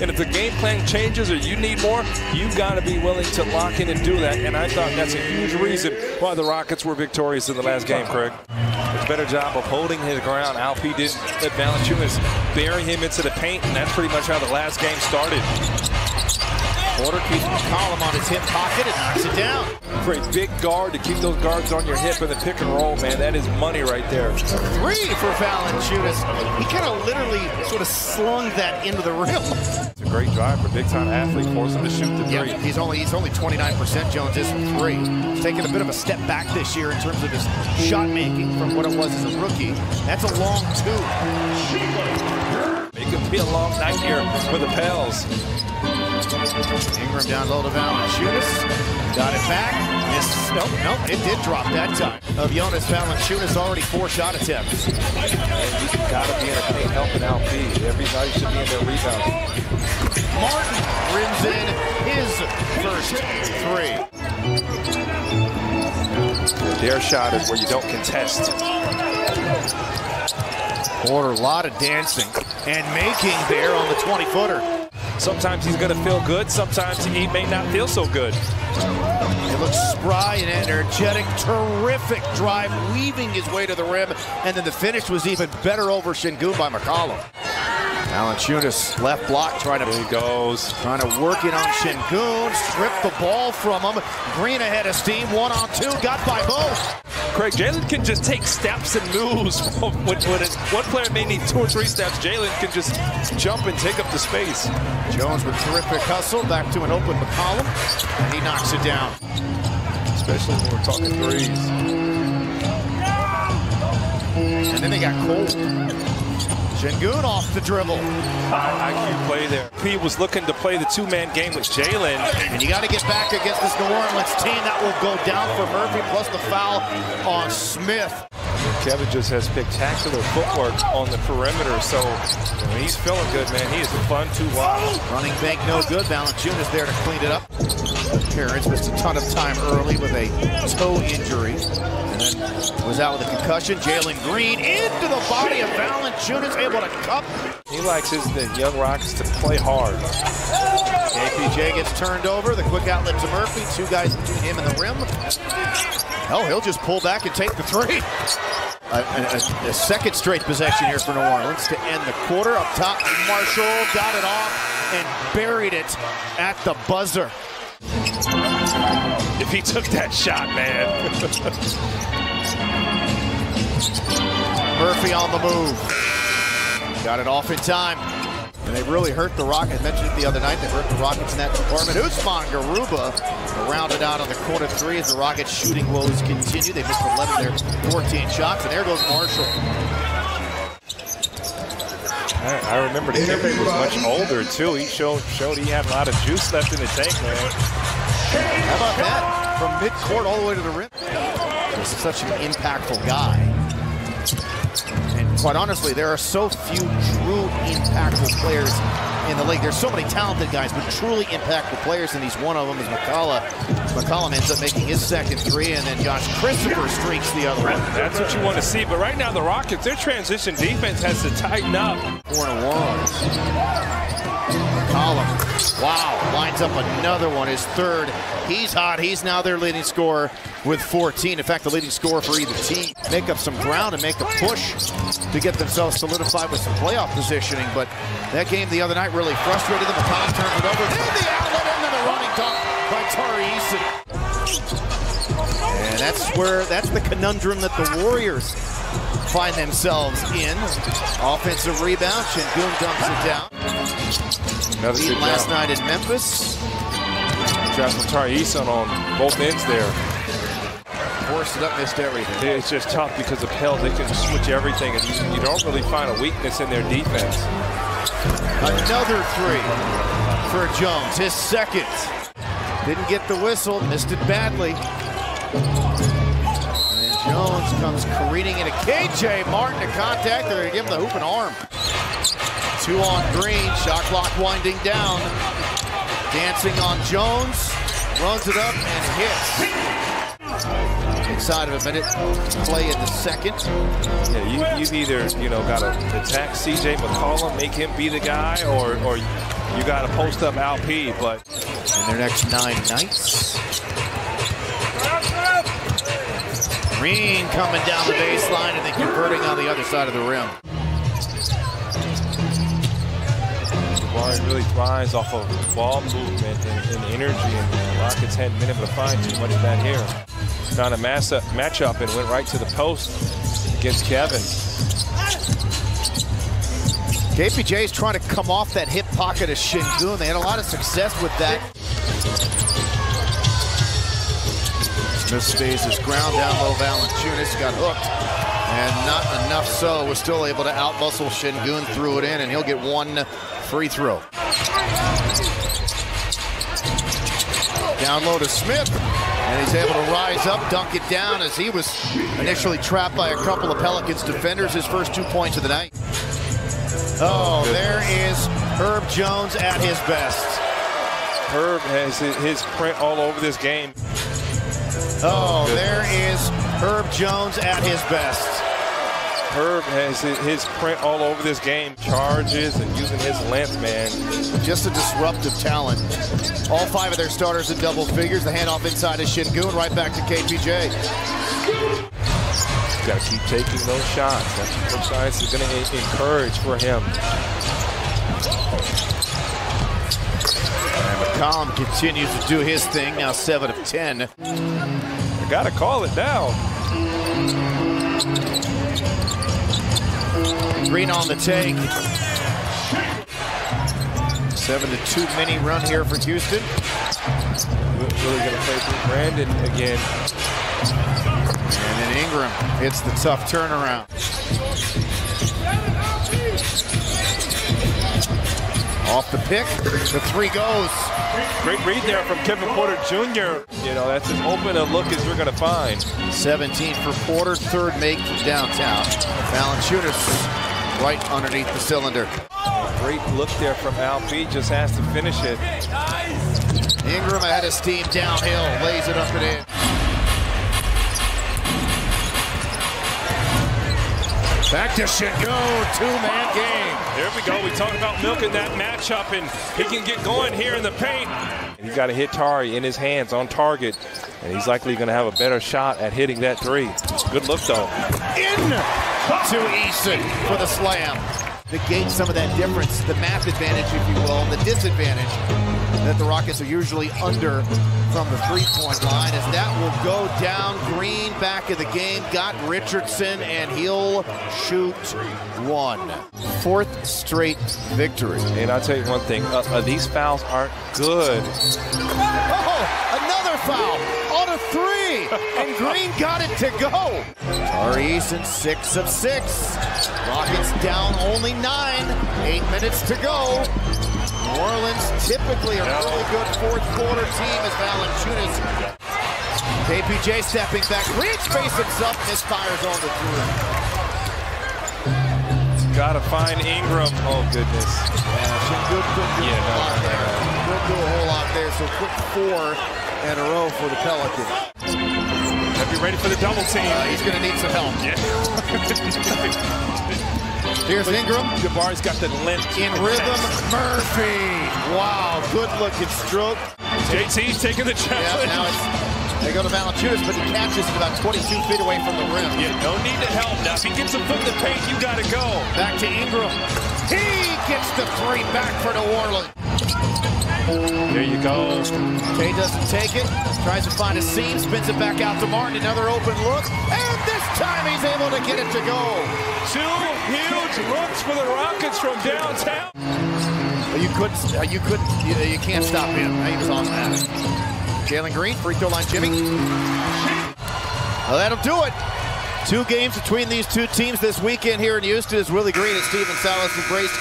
And if the game plan changes or you need more, you've got to be willing to lock in and do that. And I thought that's a huge reason why the Rockets were victorious in the last game, Craig. A better job of holding his ground. Alfie didn't let Valanciunas bury him into the paint, and that's pretty much how the last game started. Porter keeps McCollum on his hip pocket and knocks it down. For a big guard to keep those guards on your hip in the pick and roll, man, that is money right there. 3 for Valanciunas. He kind of literally sort of slung that into the rim. It's a great drive for a big-time athlete, force him to shoot the 3. Yeah, he's only 29%. Jones is from 3. He's taken a bit of a step back this year in terms of his shot making from what it was as a rookie. That's a long 2. It could be a long night here for the Pels. Ingram down low to Valanciunas. Got it back. Missed. Nope, it did drop that time. Of Jonas Valanciunas, already 4 shot attempts. And you got to be in a paint helping out B. Everybody should be in their rebound. Martin rims in his first 3. Their shot is where you don't contest. Porter, a lot of dancing and making there on the 20-footer. Sometimes he's going to feel good. Sometimes he may not feel so good. It looks spry and energetic. Terrific drive, weaving his way to the rim. And then the finish was even better over Şengün by McCollum. Valanciunas left block trying to work it on Şengün. Stripped the ball from him. Green ahead of steam. 1-on-2. Got by both. Craig, Jalen can just take steps and moves. When one player may need 2 or 3 steps, Jalen can just jump and take up the space. Jones with terrific hustle. Back to an open McCollum. And he knocks it down. Especially when we're talking 3s. And then they got cold. Şengün off the dribble. IQ play there. He was looking to play the 2-man game with Jalen. And you got to get back against this New Orleans team. That will go down for Murphy, plus the foul on Smith. Kevin just has spectacular footwork on the perimeter, so he's feeling good, man. He is fun to watch. Running bank no good. Valanciunas there to clean it up. Terrence missed a ton of time early with a toe injury, and then was out with a concussion. Jalen Green into the body of Valanciunas, able to cup. He likes the young Rockets to play hard. KPJ gets turned over. The quick outlet to Murphy. 2 guys between him and the rim. Oh, he'll just pull back and take the 3. A second straight possession here for New Orleans to end the quarter. Up top, Marshall got it off and buried it at the buzzer. If he took that shot, man. Murphy on the move. Got it off in time. And they really hurt the Rockets. I mentioned it the other night. They hurt the Rockets in that department. Usman Garuba rounded out on the corner 3 as the Rockets shooting woes continue. They missed 11 of their 14 shots. And there goes Marshall. I remember Kevin was much older, too. He showed he had a lot of juice left in the tank, man. How about that? From midcourt all the way to the rim. He's such an impactful guy. And quite honestly, there are so few true impactful players in the league. There's so many talented guys, but truly impactful players, and he's one of them is McCollum. McCollum ends up making his second 3, and then Josh Christopher streaks the other one. That's what you want to see, but right now the Rockets, their transition defense has to tighten up. 4-1. McCollum, wow, lines up another one, his 3rd. He's hot. He's now their leading scorer with 14. In fact, the leading scorer for either team. Make up some ground and make a push to get themselves solidified with some playoff positioning. But that game the other night really frustrated them. McCollum turned it over. Then the outlet into the running dunk by Tari Eason. And that's the conundrum that the Warriors find themselves in. Offensive rebound. Şengün dumps it down. Another good last night in Memphis. Draft from Tari Eason on both ends there. Forced it up, missed everything. It's just tough because of Pels. They can switch everything, and you don't really find a weakness in their defense. Another 3 for Jones, his 2nd. Didn't get the whistle, missed it badly. And then Jones comes careening into KJ Martin to contact. They're going to give him the hoop and arm. 2 on Green, shot clock winding down. Dancing on Jones, runs it up and hits. Inside of a minute, play in the 2nd. Yeah, you've either got to attack CJ McCollum, make him be the guy, or You got to post up LP, but in their next 9 nights. Green coming down the baseline and then converting on the other side of the rim. Jabari really thrives off of ball movement and energy, and the Rockets hadn't been able to find too much of that here. Found a matchup and went right to the post against Kevin. KPJ is trying to come off that hip pocket of Şengün. They had a lot of success with that. Smith stays his ground down low. Valanciunas got hooked, and not enough so. Was still able to outmuscle Şengün, threw it in, and he'll get 1 free throw. Down low to Smith, and he's able to rise up, dunk it down as he was initially trapped by a couple of Pelicans defenders. His first 2 points of the night. Oh, there is Herb Jones at his best. Herb has his print all over this game. Oh, there is Herb Jones at his best. Herb has his print all over this game. Charges and using his length, man. Just a disruptive talent. All 5 of their starters in double figures. The handoff inside is Şengün, right back to KPJ. Got to keep taking those shots. That's what Coach Science is going to encourage for him. And McCollum continues to do his thing, now 7 of 10. You got to call it down. Green on the take. 7-2 mini run here for Houston. Really going to play through Brandon again. And then Ingram hits the tough turnaround. Off the pick, the 3 goes. Great read there from Kevin Porter Jr. You know, that's as open a look as you're going to find. 17 for Porter, 3rd make from downtown. Valanciunas right underneath the cylinder. Great look there from LP, just has to finish it. Ingram ahead of steam downhill, lays it up and in. Back to Şengün, 2-man game. There we go. We talked about milking that matchup, and he can get going here in the paint. He's got to hit Tari in his hands on target, and he's likely going to have a better shot at hitting that 3. Good look, though. In to Eason for the slam. Negate some of that difference, the math advantage, if you will, and the disadvantage that the Rockets are usually under from the 3-point line, as that will go down. Green back in the game, got Richardson, and he'll shoot 1. 4th straight victory. And I'll tell you one thing, these fouls aren't good. Oh, another foul on a 3, and Green got it to go. Tari Eason, 6 of 6. Rockets down only 9, 8 minutes to go. New Orleans typically a really good 4th quarter team as Valanciunas. KPJ stepping back, Green space himself, misfires on the 3. Got to find Ingram. Oh, goodness. Yeah, Şengün couldn't do a whole lot there. Couldn't do a whole lot there, so quick 4 in a row for the Pelicans. Gotta be ready for the double team. He's going to need some help. Yeah. Here's Ingram. Jabari's got the length. In rhythm, Murphy. Wow, good looking stroke. JT's taking the challenge. Yeah, now they go to Valanciunas, but he catches it about 22 feet away from the rim. Yeah, no need to help. Now, if he gets a foot in the paint, you got to go. Back to Ingram. He gets the 3 back for New Orleans. There you go. Tay doesn't take it. Tries to find a seam, spins it back out to Martin. Another open look. And this time he's able to get it to go. 2 huge looks for the Rockets from downtown. You can't stop him. He was on that. Jalen Green, free throw line, Jimmy. Well, that'll do it. 2 games between these 2 teams this weekend here in Houston as Willie Green and Steven Salas embraced